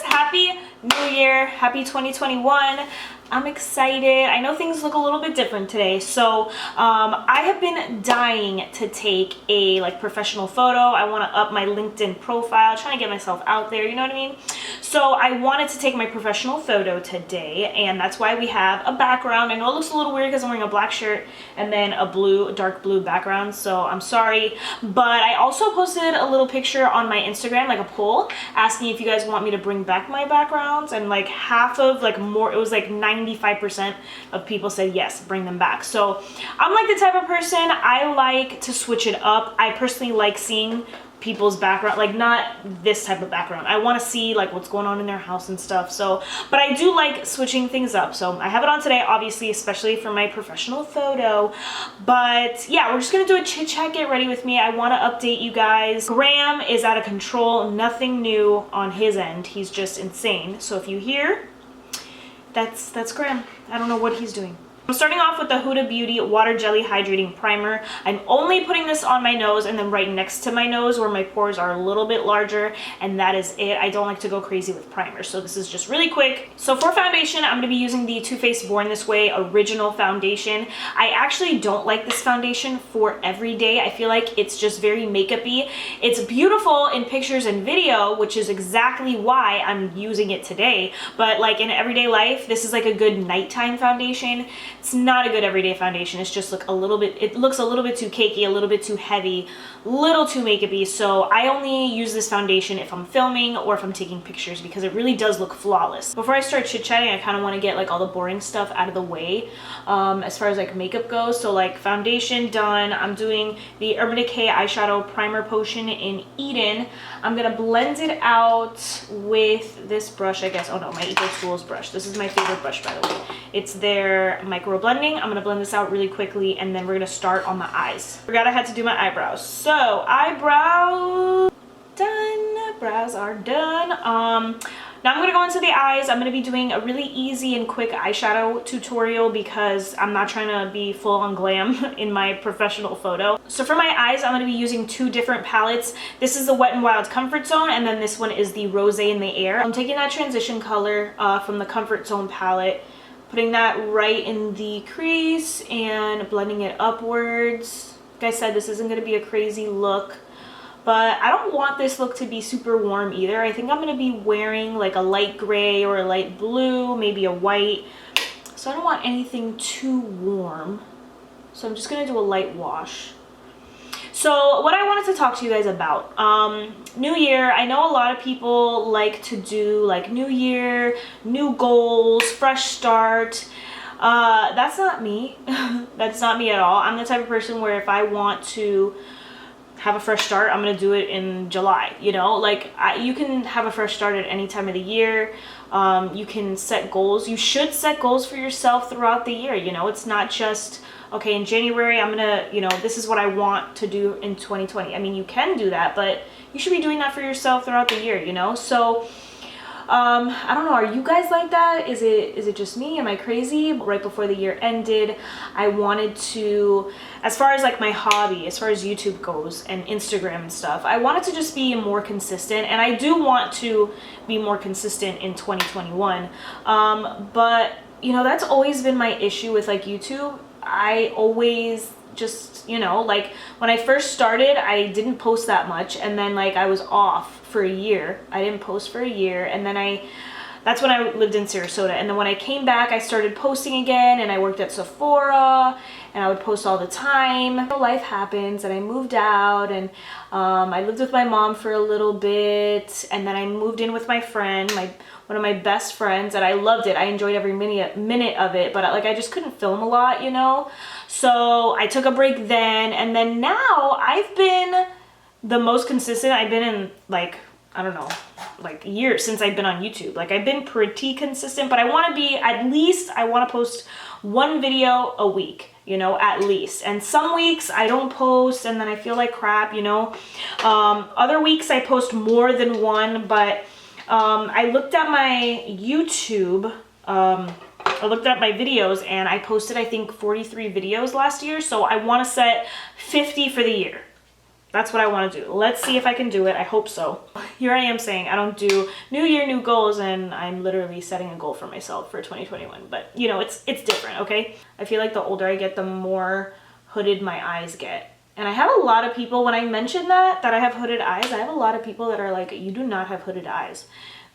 Yes, happy new year, happy 2021. I'm excited. I know things look a little bit different today, so I have been dying to take a professional photo. I want to up my LinkedIn profile, trying to get myself out there, you know what I mean? So I wanted to take my professional photo today, and that's why we have a background. I know it looks a little weird because I'm wearing a black shirt and then a dark blue background, so I'm sorry. But I also posted a little picture on my Instagram, like a poll, asking if you guys want me to bring back my backgrounds, and like half of, it was like 95% of people said yes, bring them back. So I'm like the type of person, I like to switch it up. I personally like seeing people's background, like not this type of background. I want to see like what's going on in their house and stuff. So, but I do like switching things up. So I have it on today, obviously, especially for my professional photo. But yeah, we're just gonna do a chit chat. Get ready with me. I want to update you guys. Grwm is out of control. Nothing new on his end. He's just insane. So if you hear, that's Grwm. I don't know what he's doing. I'm starting off with the Huda Beauty Water Jelly Hydrating Primer. I'm only putting this on my nose and then right next to my nose where my pores are a little bit larger, and that is it. I don't like to go crazy with primers, so this is just really quick. So for foundation, I'm going to be using the Too Faced Born This Way Original Foundation. I actually don't like this foundation for everyday. I feel like it's just very makeup-y. It's beautiful in pictures and video, which is exactly why I'm using it today, but like in everyday life, this is like a good nighttime foundation. It's not a good everyday foundation. It's just like it looks a little bit too cakey, a little bit too heavy, little too makeup-y. So I only use this foundation if I'm filming or if I'm taking pictures, because it really does look flawless. Before I start chit-chatting, I kind of want to get like all the boring stuff out of the way as far as like makeup goes. So like foundation done. I'm doing the Urban Decay Eyeshadow Primer Potion in Eden. I'm gonna blend it out with this brush, I guess. Oh no, my Eco Tools brush. This is my favorite brush, by the way. It's their micro blending. I'm gonna blend this out really quickly, and then we're gonna start on the eyes. Forgot I had to do my eyebrows. So eyebrows done. Brows are done. Now I'm gonna go into the eyes. I'm gonna be doing a really easy and quick eyeshadow tutorial because I'm not trying to be full on glam in my professional photo. So for my eyes, I'm gonna be using two different palettes. This is the Wet n Wild Comfort Zone, and then this one is the Rose in the Air. I'm taking that transition color from the Comfort Zone palette, putting that right in the crease and blending it upwards. Like I said, this isn't gonna be a crazy look, but I don't want this look to be super warm either. I think I'm gonna be wearing like a light gray or a light blue, maybe a white. So I don't want anything too warm. So I'm just gonna do a light wash. So what I wanted to talk to you guys about, New Year. I know a lot of people like to do like New Year, new goals, fresh start. That's not me. That's not me at all. I'm the type of person where if I want to have a fresh start, I'm gonna do it in July, you know? Like you can have a fresh start at any time of the year. You can set goals. You should set goals for yourself throughout the year, you know? It's not just, okay, in January, I'm gonna, you know, this is what I want to do in 2020. I mean, you can do that, but you should be doing that for yourself throughout the year, you know? So I don't know, are you guys like that? Is it just me? Am I crazy? Right before the year ended, I wanted to, as far as like my hobby, as far as YouTube goes and Instagram and stuff, I wanted to just be more consistent, and I do want to be more consistent in 2021. But you know, that's always been my issue with like YouTube. I always just, you know, like when I first started, I didn't post that much, and then like I was off for a year. I didn't post for a year, and then that's when I lived in Sarasota, and then when I came back, I started posting again, and I worked at Sephora, and I would post all the time. Life happens, and I moved out, and I lived with my mom for a little bit, and then I moved in with my friend, one of my best friends, and I loved it. I enjoyed every minute of it, but like I just couldn't film a lot, you know? So I took a break then, and then now I've been the most consistent I've been in like, I don't know, like years since I've been on YouTube. Like I've been pretty consistent, but I want to be, at least I want to post one video a week, you know, at least. And some weeks I don't post and then I feel like crap, you know. Other weeks I post more than one, but I looked at my YouTube, I looked at my videos, and I posted I think 43 videos last year, so I want to set 50 for the year. That's what I want to do. Let's see if I can do it. I hope so. Here I am saying I don't do new year, new goals, and I'm literally setting a goal for myself for 2021. But you know, it's different, okay? I feel like the older I get, the more hooded my eyes get. And I have a lot of people, when I mention that I have hooded eyes, I have a lot of people that are like, you do not have hooded eyes.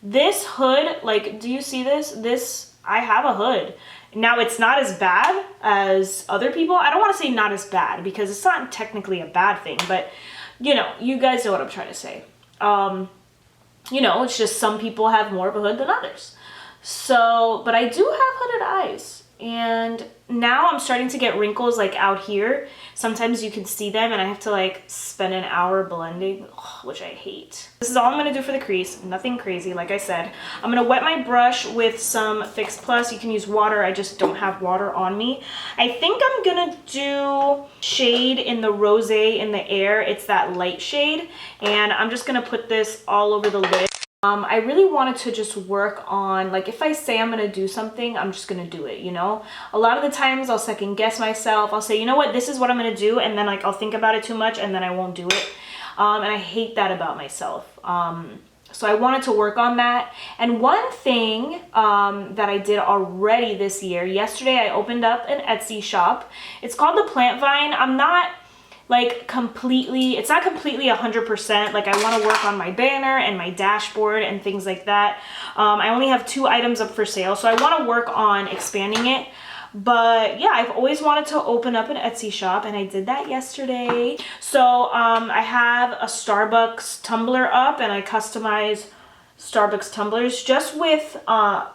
This hood, like, do you see this? I have a hood. Now, it's not as bad as other people. I don't want to say not as bad because it's not technically a bad thing, but you know, you guys know what I'm trying to say. You know, it's just some people have more of a hood than others. So, but I do have hooded eyes. And now I'm starting to get wrinkles like out here. Sometimes you can see them and I have to like spend an hour blending, which I hate. This is all I'm going to do for the crease. Nothing crazy, like I said. I'm going to wet my brush with some Fix Plus. You can use water. I just don't have water on me. I think I'm going to do shade in the Rosé in the Air. It's that light shade. And I'm just going to put this all over the lid. I really wanted to just work on, like, if I say I'm going to do something, I'm just going to do it, you know? A lot of the times I'll second guess myself. I'll say, you know what, this is what I'm going to do. And then like I'll think about it too much and then I won't do it. And I hate that about myself. So I wanted to work on that. And one thing that I did already this year, yesterday I opened up an Etsy shop. It's called The Plant Vine. I'm not like completely, it's not completely 100%. Like I want to work on my banner and my dashboard and things like that. I only have 2 items up for sale, so I want to work on expanding it. But yeah, I've always wanted to open up an Etsy shop and I did that yesterday. So I have a Starbucks tumbler up and I customize Starbucks tumblers just with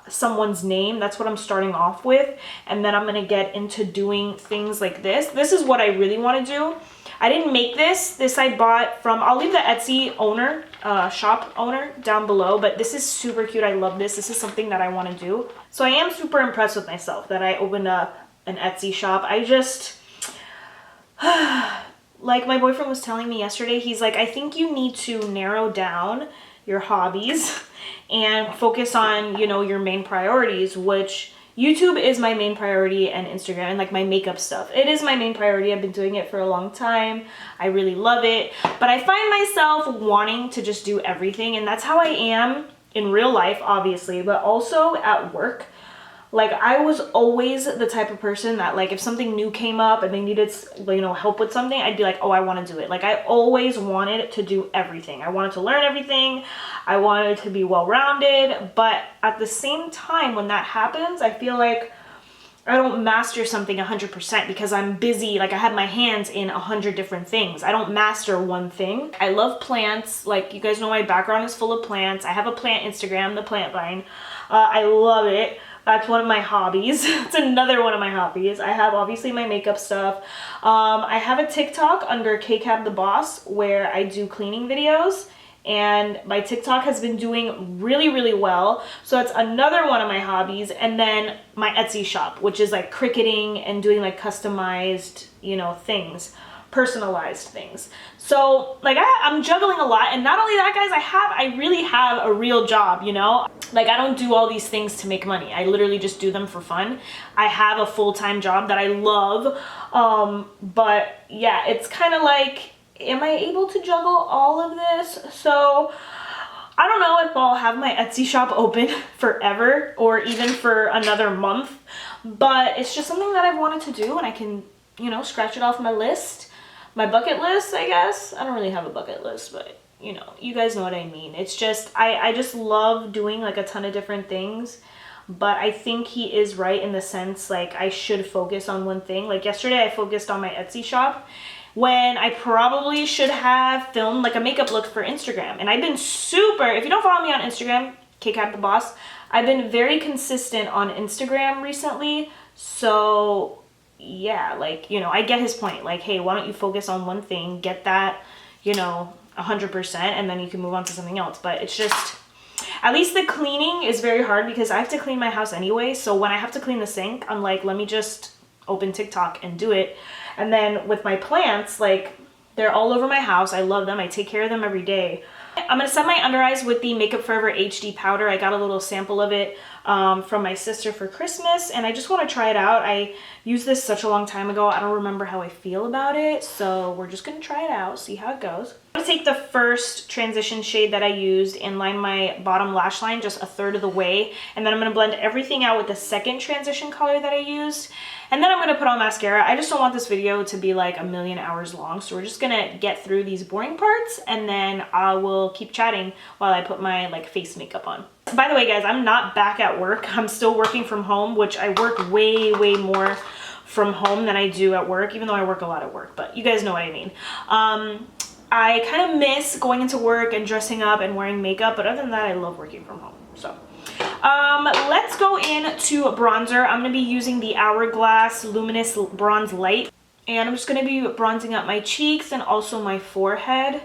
someone's name. That's what I'm starting off with. And then I'm going to get into doing things like this. This is what I really want to do. I didn't make this. This I bought from, I'll leave the Etsy owner, shop owner down below, but this is super cute. I love this. This is something that I want to do. So I am super impressed with myself that I opened up an Etsy shop. I just, like my boyfriend was telling me yesterday, he's like, I think you need to narrow down your hobbies and focus on, you know, your main priorities, which YouTube is my main priority, and Instagram and like my makeup stuff. It is my main priority. I've been doing it for a long time. I really love it, but I find myself wanting to just do everything, and that's how I am in real life, obviously, but also at work. Like I was always the type of person that like if something new came up and they needed, you know, help with something, I'd be like, oh, I want to do it. Like I always wanted to do everything. I wanted to learn everything. I wanted to be well-rounded. But at the same time, when that happens, I feel like I don't master something 100% because I'm busy. Like I have my hands in 100 different things. I don't master one thing. I love plants. Like you guys know my background is full of plants. I have a plant Instagram, The Plant Vine. I love it. That's one of my hobbies. It's another one of my hobbies. I have obviously my makeup stuff. I have a TikTok under KCABTHEBOSS where I do cleaning videos, and my TikTok has been doing really, really well. So that's another one of my hobbies. And then my Etsy shop, which is like cricketing and doing like customized, you know, things, personalized things. So like I'm juggling a lot. And not only that, guys, I really have a real job, you know? Like I don't do all these things to make money. I literally just do them for fun. I have a full-time job that I love. But yeah, it's kind of like, am I able to juggle all of this? So I don't know if I'll have my Etsy shop open forever or even for another month, but it's just something that I've wanted to do, and I can, you know, scratch it off my list, my bucket list, I guess. I don't really have a bucket list, but you know, you guys know what I mean. It's just, I just love doing like a ton of different things, but I think he is right in the sense like I should focus on one thing. Like yesterday I focused on my Etsy shop when I probably should have filmed like a makeup look for Instagram. And I've been super, if you don't follow me on Instagram, KCABTHEBOSS, I've been very consistent on Instagram recently. So yeah, like, you know, I get his point. Like, hey, why don't you focus on one thing, get that, you know, 100%, and then you can move on to something else. But it's just, at least the cleaning is very hard because I have to clean my house anyway. So when I have to clean the sink, I'm like, let me just open TikTok and do it. And then with my plants, like they're all over my house. I love them. I take care of them every day. I'm gonna set my under eyes with the Makeup Forever HD powder. I got a little sample of it from my sister for Christmas, and I just want to try it out. I used this such a long time ago. I don't remember how I feel about it, so we're just gonna try it out, see how it goes. I'm gonna take the first transition shade that I used and line my bottom lash line just a third of the way, and then I'm gonna blend everything out with the second transition color that I used. And then I'm gonna put on mascara. I just don't want this video to be like a million hours long, so we're just gonna get through these boring parts, and then I will keep chatting while I put my like face makeup on. By the way, guys, I'm not back at work. I'm still working from home, which I work way more from home than I do at work, even though I work a lot at work, but you guys know what I mean. I kind of miss going into work and dressing up and wearing makeup, but other than that, I love working from home, so. Let's go into bronzer. I'm going to be using the Hourglass Luminous Bronze Light, and I'm just going to be bronzing up my cheeks and also my forehead.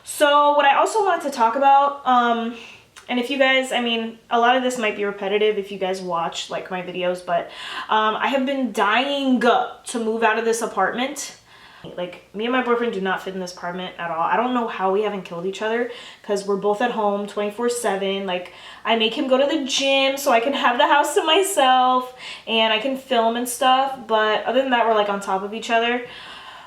So what I also wanted to talk about, and if you guys, I mean, a lot of this might be repetitive if you guys watch like my videos, but I have been dying to move out of this apartment. Like, me and my boyfriend do not fit in this apartment at all. I don't know how we haven't killed each other, because we're both at home 24/7. Like, I make him go to the gym so I can have the house to myself and I can film and stuff, but other than that, we're like on top of each other.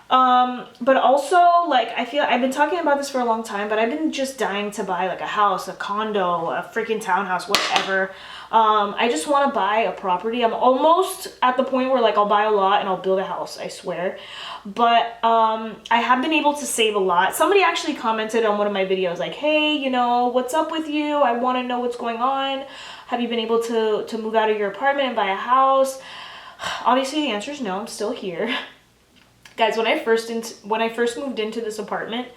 But also, like, I feel I've been talking about this for a long time, but I've been just dying to buy like a house, a condo, a freaking townhouse, whatever. I just want to buy a property. I'm almost at the point where like I'll buy a lot and I'll build a house, I swear. But I have been able to save a lot. Somebody actually commented on one of my videos like, hey, you know, what's up with you? I want to know what's going on. Have you been able to move out of your apartment and buy a house? Obviously the answer is no, I'm still here. Guys, when I first moved into this apartment,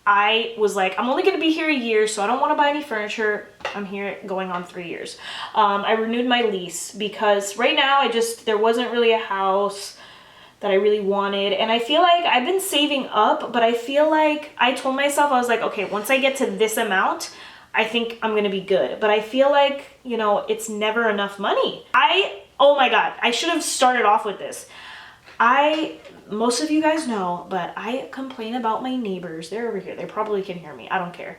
I was like, I'm only going to be here a year, so I don't want to buy any furniture. I'm here going on 3 years. I renewed my lease because right now there wasn't really a house that I really wanted. And I feel like I've been saving up, but I feel like I told myself, I was like, okay, once I get to this amount, I think I'm going to be good. But I feel like, you know, it's never enough money. Oh my God, I should have started off with this. Most of you guys know, but I complain about my neighbors. They're over here. They probably can hear me. I don't care.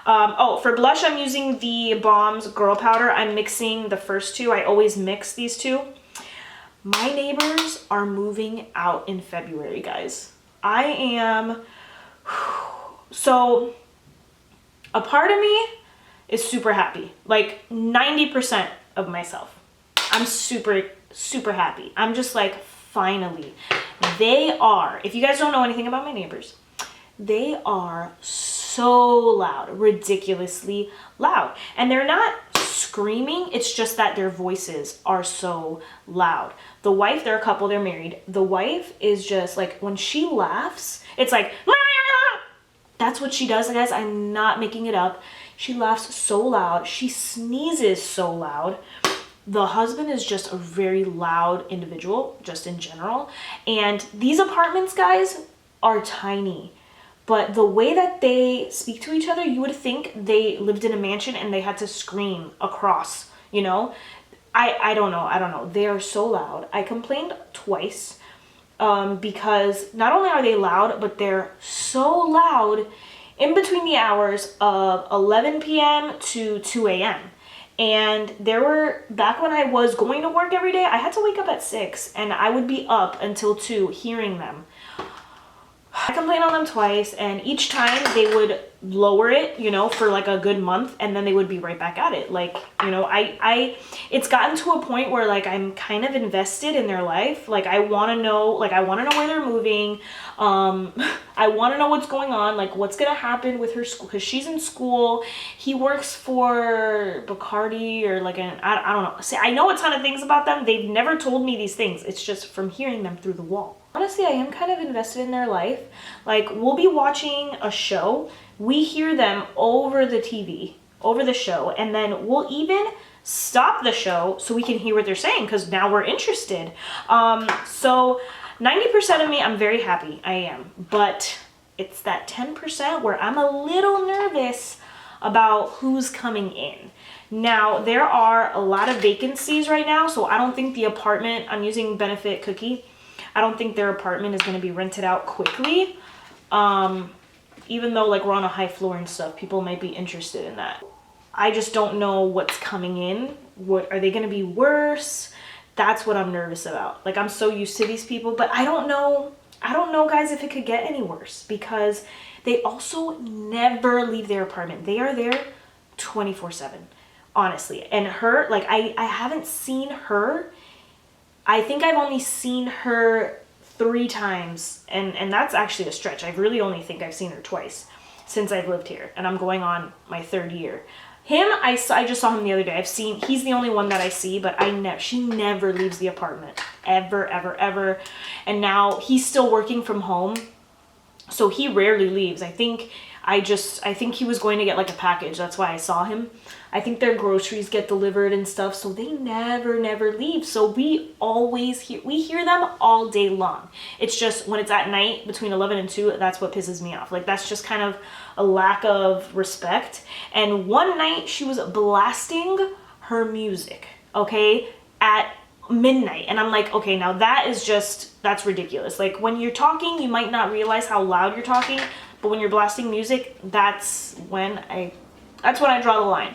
Oh, for blush, I'm using the BALM's Girl Powder. I'm mixing the first two. I always mix these two. My neighbors are moving out in February, guys. So a part of me is super happy. Like 90% of myself. I'm super happy. I'm just like, finally. They are, if you guys don't know anything about my neighbors, they are so loud, ridiculously loud. And they're not screaming, it's just that their voices are so loud. The wife, they're a couple, they're married. The wife is just like, when she laughs, it's like, that's what she does, guys. I'm not making it up. She laughs so loud. She sneezes so loud. The husband is just a very loud individual, just in general. And these apartments, guys, are tiny. But the way that they speak to each other, you would think they lived in a mansion and they had to scream across, you know? I don't know. They are so loud. I complained twice because not only are they loud, but they're so loud in between the hours of 11 p.m. to 2 a.m. And there were, back when I was going to work every day, I had to wake up at 6 and I would be up until 2 hearing them. I complained on them twice, and each time they would lower it, you know, for like a good month, and then they would be right back at it. Like, you know, it's gotten to a point where like I'm kind of invested in their life. Like I want to know where they're moving. I want to know what's going on, like what's going to happen with her school, because she's in school. He works for Bacardi or like I don't know. See, I know a ton of things about them. They've never told me these things. It's just from hearing them through the wall. Honestly, I am kind of invested in their life. Like, we'll be watching a show. We hear them over the TV, over the show, and then we'll even stop the show so we can hear what they're saying, because now we're interested. So 90% of me, I'm very happy. I am. But it's that 10% where I'm a little nervous about who's coming in. Now, there are a lot of vacancies right now, so I don't think the apartment, I'm using Benefit Cookie, I don't think their apartment is going to be rented out quickly. even though like we're on a high floor and stuff, people might be interested in that. I just don't know what's coming in. What are they going to be worse? That's what I'm nervous about. Like, I'm so used to these people, but I don't know, guys, if it could get any worse, because they also never leave their apartment. They are there 24/7, honestly. And her, like, I haven't seen her. I think I've only seen her 3 times, and that's actually a stretch. I really only think I've seen her twice since I've lived here, and I'm going on my 3rd year. Him, I just saw him the other day. He's the only one that I see, but she never leaves the apartment, ever, ever, ever. And now he's still working from home, so he rarely leaves. I think he was going to get like a package. That's why I saw him. I think their groceries get delivered and stuff, so they never leave. So we hear them all day long. It's just when it's at night between 11 and 2, that's what pisses me off. Like, that's just kind of a lack of respect. And one night she was blasting her music, okay, at midnight. And I'm like, okay, now that's ridiculous. Like, when you're talking, you might not realize how loud you're talking, but when you're blasting music, that's when I draw the line.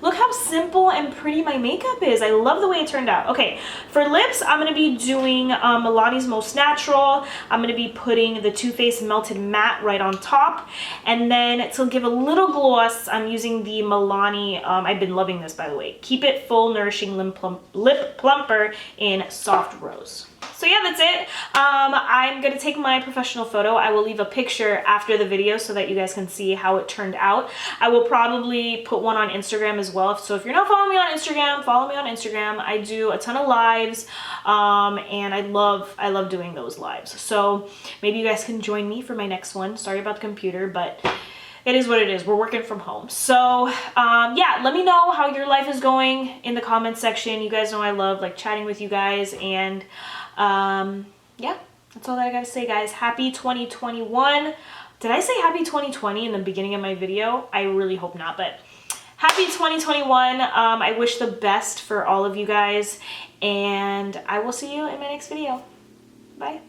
Look how simple and pretty my makeup is. I love the way it turned out. Okay, for lips, I'm going to be doing Milani's Most Natural. I'm going to be putting the Too Faced Melted Matte right on top. And then to give a little gloss, I'm using the Milani, I've been loving this, by the way, Keep It Full Nourishing Lip Plumper in Soft Rose. So yeah, that's it. I'm gonna take my professional photo. I will leave a picture after the video so that you guys can see how it turned out. I will probably put one on Instagram as well. So if you're not following me on Instagram, follow me on Instagram. I do a ton of lives, and I love doing those lives. So maybe you guys can join me for my next one. Sorry about the computer, but it is what it is. We're working from home. So yeah, let me know how your life is going in the comments section. You guys know I love like chatting with you guys, and yeah, that's all that I gotta say, guys. Happy 2021. Did I say happy 2020 in the beginning of my video? I really hope not, but happy 2021. I wish the best for all of you guys, and I will see you in my next video. Bye.